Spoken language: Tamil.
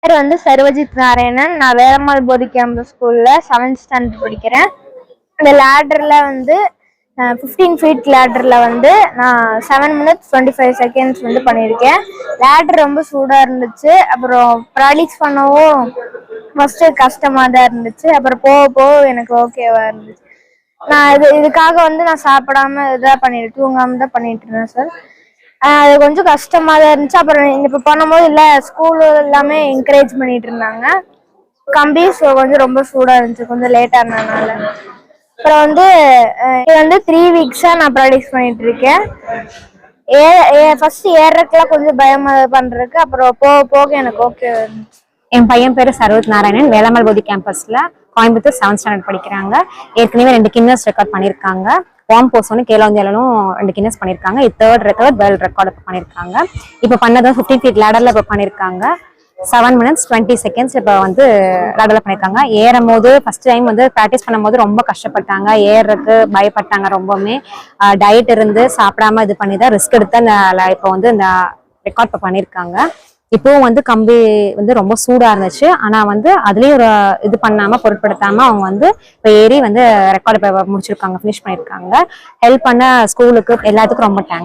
பேர் வந்து சர்வஜித் நாராயணன். நான் வேலம்மாள் போதி கேம்பஸ் ஸ்கூல்ல 7th ஸ்டாண்டர்ட் படிக்கிறேன். இந்த லேடர்ல வந்து 15 ஃபீட் லேடர்ல வந்து நான் 7 minutes 25 seconds வந்து பண்ணியிருக்கேன். லேடர் ரொம்ப சூடா இருந்துச்சு. அப்புறம் ப்ராக்டிஸ் பண்ணவும் ஃபர்ஸ்ட் கஷ்டமா தான் இருந்துச்சு. அப்புறம் போக போக எனக்கு ஓகேவா இருந்துச்சு. நான் இதுக்காக வந்து நான் சாப்பிடாம தூங்காம தான் பண்ணிட்டு இருந்தேன் சார். அது கொஞ்சம் கஷ்டமா தான் இருந்துச்சு. அப்புறம் இப்போ பண்ணும்போது இல்லை ஸ்கூல் எல்லாமே என்கரேஜ் பண்ணிட்டு இருந்தாங்க. கம்பி கொஞ்சம் ரொம்ப சூடா இருந்துச்சு கொஞ்சம் லேட்டா இருந்ததுனால. அப்புறம் வந்து இது வந்து 3 weeks நான் ப்ராக்டிஸ் பண்ணிட்டு இருக்கேன். ஃபர்ஸ்ட் ஏறதுக்குலாம் கொஞ்சம் பயமா பண்றதுக்கு, அப்புறம் போக போக எனக்கு ஓகே இருந்துச்சு. என் பையன் பேரு சர்வஜித் நாராயணன். வேலம்மாள் போதி கேம்பஸ்ல கோயம்புத்தூர் 7th ஸ்டாண்டர்ட் படிக்கிறாங்க. ஏற்கனவே 2 கின்னஸ் ரெக்கார்ட் பண்ணியிருக்காங்க. வார்ம் போஸ் ஒன்று கேலோந்தியாலும் 2 கின்னஸ் பண்ணியிருக்காங்க. தேர்ட் வேர்ல்ட் ரெக்கார்டு பண்ணியிருக்காங்க. இப்போ பண்ணது 15 ஃபீட் லேடர்ல இப்போ பண்ணியிருக்காங்க. 7 minutes 20 seconds இப்போ வந்து லேடர்ல பண்ணியிருக்காங்க. ஏறும் போது ஃபர்ஸ்ட் டைம் வந்து ப்ராக்டிஸ் பண்ணும்போது ரொம்ப கஷ்டப்பட்டாங்க. ஏறதுக்கு பயப்பட்டாங்க. ரொம்பவுமே டயட் இருந்து சாப்பிடாம இது பண்ணி தான் ரிஸ்க் எடுத்து இப்போ வந்து இந்த ரெக்கார்ட் இப்போ பண்ணியிருக்காங்க. இப்பவும் வந்து கம்பி வந்து ரொம்ப சூடா இருந்துச்சு. ஆனா வந்து அதுலயும் ஒரு இது பண்ணாம பொருட்படுத்தாம அவங்க வந்து இப்ப ஏறி வந்து ரெக்கார்டு முடிச்சிருக்காங்க, ஃபினிஷ் பண்ணிருக்காங்க. ஹெல்ப் பண்ண ஸ்கூலுக்கு எல்லாத்துக்கும் ரொம்ப தேங்க்ஸ்.